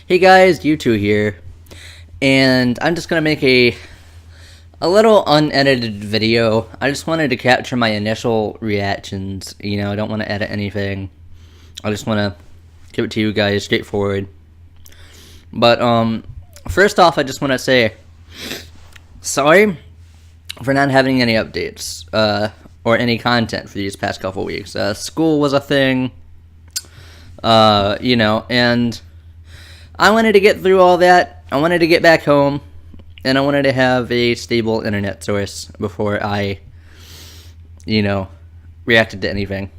Hey guys, U2 here, and I'm just gonna make a little unedited video. I just wanted to capture my initial reactions. I don't want to edit anything. I just want to give it to you guys straightforward. But first off, I just want to say sorry for not having any updates or any content for these past couple weeks. School was a thing, and I wanted to get through all that. I wanted to get back home, and I wanted to have a stable internet source before I, reacted to anything.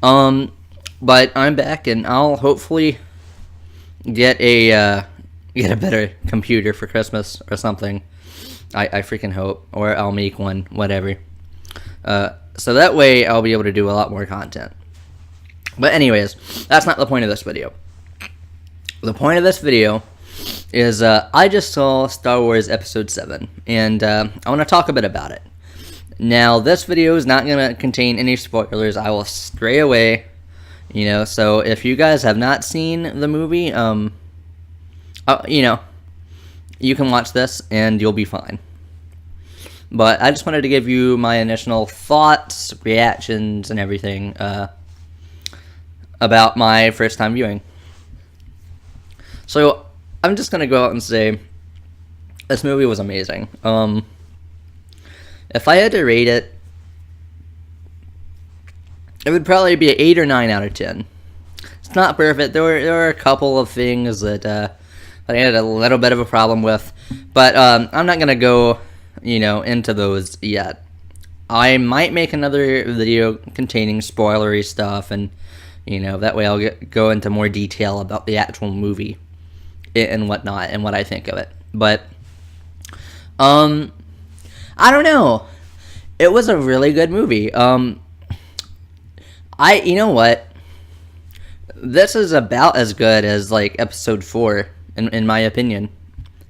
But I'm back, and I'll hopefully get a better computer for Christmas or something. I freaking hope, or I'll make one, whatever. So that way I'll be able to do a lot more content. But anyways, that's not the point of this video. The point of this video is I just saw Star Wars Episode 7, and I want to talk a bit about it. Now, this video is not going to contain any spoilers. I will stray away, so if you guys have not seen the movie, you can watch this and you'll be fine. But I just wanted to give you my initial thoughts, reactions, and everything about my first time viewing. So, I'm just going to go out and say, this movie was amazing. If I had to rate it, it would probably be an 8 or 9 out of 10. It's not perfect. There were a couple of things that I had a little bit of a problem with. But I'm not going to go, into those yet. I might make another video containing spoilery stuff, and, that way I'll go into more detail about the actual movie and whatnot, and what I think of it. But I don't know. It was a really good movie. You know what? This is about as good as like Episode 4, in my opinion.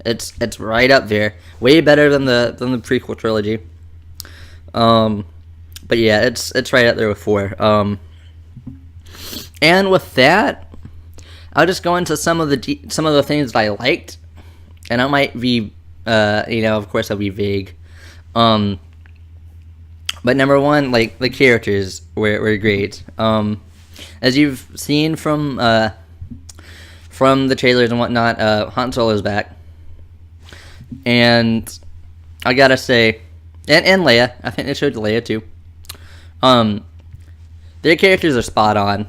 It's right up there, way better than the prequel trilogy. But yeah, it's right up there with 4. And with that, I'll just go into some of the things that I liked, and I might be, of course I'll be vague. But number one, like, the characters were great. As you've seen from the trailers and whatnot, Han Solo's back, and I gotta say, and Leia, I think they showed Leia too. Their characters are spot on.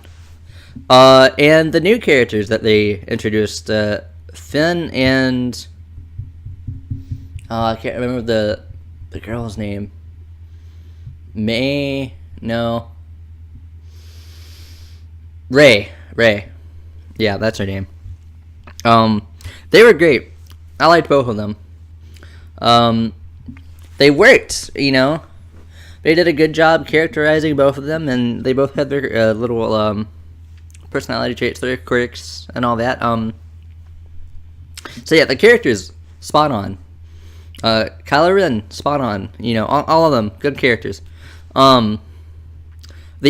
And the new characters that they introduced, Finn and I can't remember the girl's name. Ray. Yeah, that's her name. They were great. I liked both of them. They worked, They did a good job characterizing both of them, and they both had their little personality traits, their quirks, and all that. So yeah, the characters, spot on. Kylo Ren, spot on. All of them, good characters. The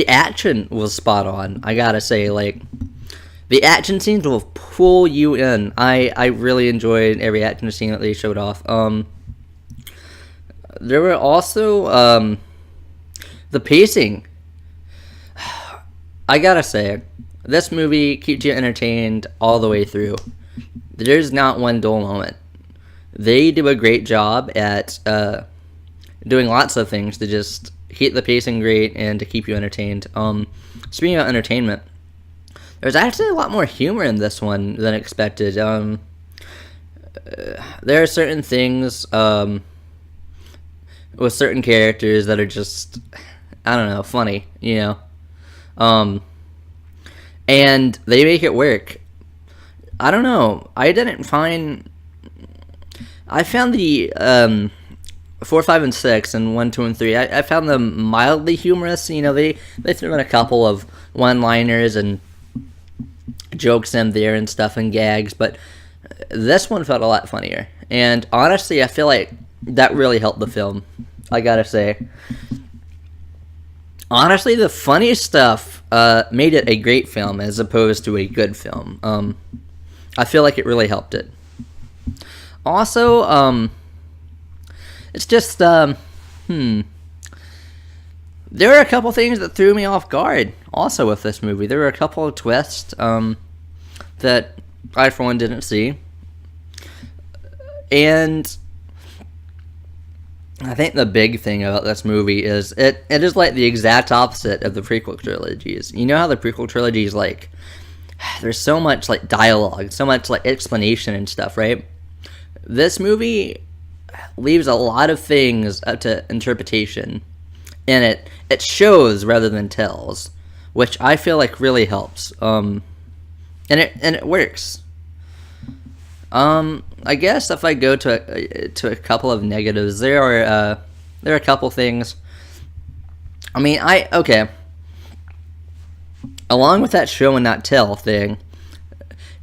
action was spot on, I gotta say. Like, the action scenes will pull you in. I really enjoyed every action scene that they showed off. There were also, the pacing. I gotta say, this movie keeps you entertained all the way through. There's not one dull moment. They do a great job at doing lots of things to just keep the pacing great and to keep you entertained. Speaking of entertainment, there's actually a lot more humor in this one than expected. There are certain things with certain characters that are just, I don't know, funny, and they make it work. I don't know. I found the 4, 5, and 6, and 1, 2, and 3. I found them mildly humorous. They threw in a couple of one-liners and jokes in there and stuff and gags, but this one felt a lot funnier. And honestly, I feel like that really helped the film, I gotta say. Honestly, the funny stuff made it a great film as opposed to a good film. I feel like it really helped it. Also, it's just, there were a couple things that threw me off guard also with this movie. There were a couple of twists that I, for one, didn't see. And I think the big thing about this movie is it is like the exact opposite of the prequel trilogies. You know how the prequel trilogies, like, there's so much like dialogue, so much like explanation and stuff, right? This movie leaves a lot of things up to interpretation, and it shows rather than tells, which I feel like really helps. And it works. I guess if I go to a couple of negatives, there are a couple things. I mean, okay. Along with that show and not tell thing,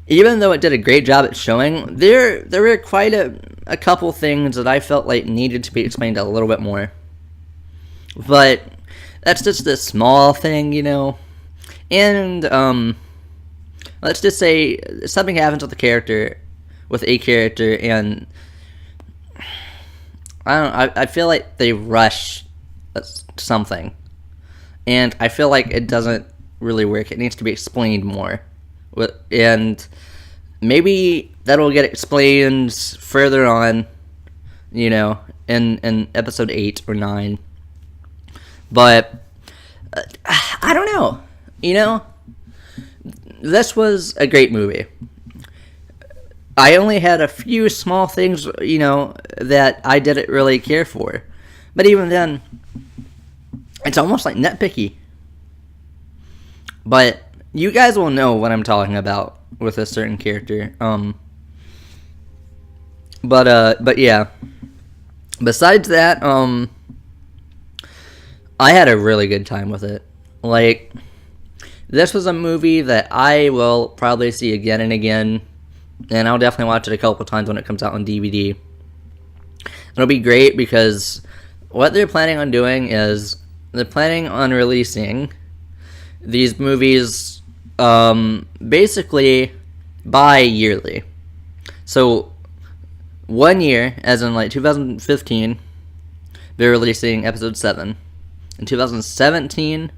even though it did a great job at showing, there were quite a couple things that I felt like needed to be explained a little bit more. But that's just a small thing, you know. And let's just say something happens with a character, and I feel like they rush something, and I feel like it doesn't really work. It needs to be explained more, and maybe that'll get explained further on, you know, in episode 8 or 9. But I don't know, you know, this was a great movie. I only had a few small things, you know, that I didn't really care for. But even then, it's almost like nitpicky. But you guys will know what I'm talking about with a certain character. But yeah. Besides that, I had a really good time with it. Like, this was a movie that I will probably see again and again. And I'll definitely watch it a couple times when it comes out on DVD. It'll be great because what they're planning on doing is they're planning on releasing these movies basically bi-yearly. So 1 year, as in like 2015, they're releasing episode 7. In 2017,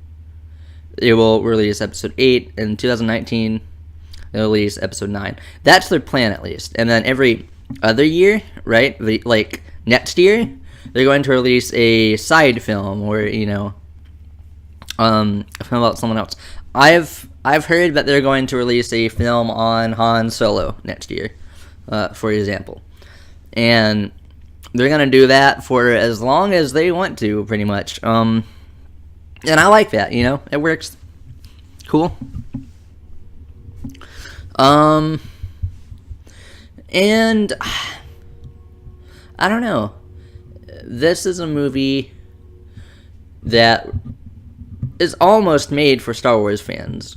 they will release episode 8. In 2019, they'll release episode 9. That's their plan, at least. And then every other year, right, like next year, they're going to release a side film or, you know, a film about someone else. I've heard that they're going to release a film on Han Solo next year, for example. And they're going to do that for as long as they want to, pretty much. And I like that, you know, it works. Cool. And I don't know. This is a movie that is almost made for Star Wars fans.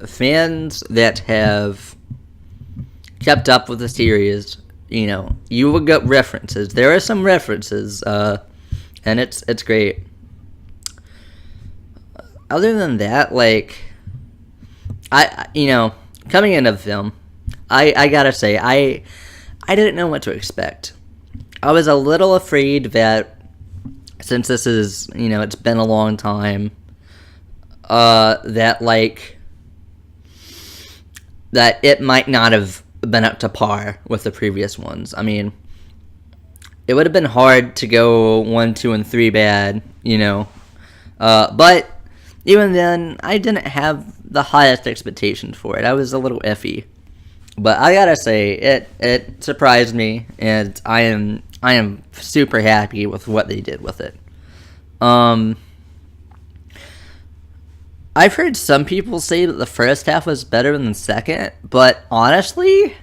Fans that have kept up with the series. You know, you will get references. There are some references, and it's great. Other than that, like, you know, coming into the film, I gotta say, I didn't know what to expect. I was a little afraid that, since this is, you know, it's been a long time, that it might not have been up to par with the previous ones. I mean, it would have been hard to go 1, 2, and 3 bad, you know. But even then, I didn't have the highest expectations for it. I was a little iffy. But I gotta say, it surprised me, and I am super happy with what they did with it. I've heard some people say that the first half was better than the second, but honestly,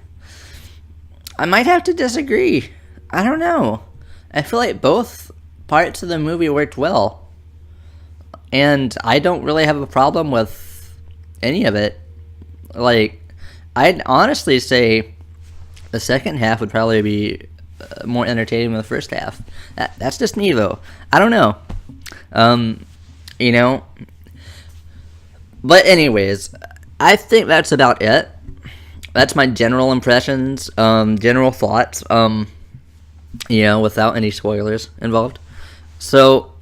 I might have to disagree. I don't know. I feel like both parts of the movie worked well, and I don't really have a problem with any of it. Like, I'd honestly say the second half would probably be more entertaining than the first half. That's just me, though. I don't know. You know. But anyways, I think that's about it. that's my general impressions, general thoughts, without any spoilers involved. So,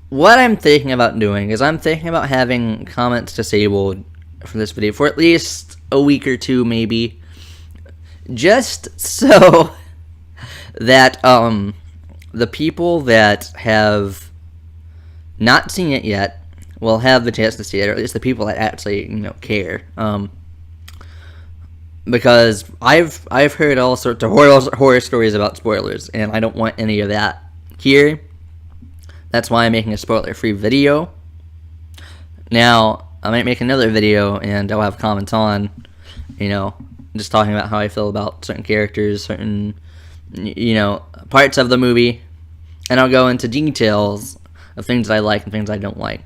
what I'm thinking about doing is I'm thinking about having comments disabled for this video for at least a week or two, maybe, just so that the people that have not seen it yet will have the chance to see it, or at least the people that actually care. Because I've heard all sorts of horror stories about spoilers, and I don't want any of that here. That's why I'm making a spoiler-free video. Now, I might make another video, and I'll have comments on, just talking about how I feel about certain characters, certain, parts of the movie, and I'll go into details of things that I like and things I don't like.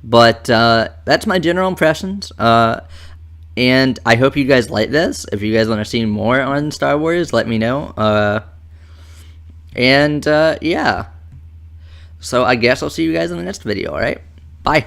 But that's my general impressions, and I hope you guys like this. If you guys want to see more on Star Wars, let me know. Yeah. So I guess I'll see you guys in the next video, alright? Bye.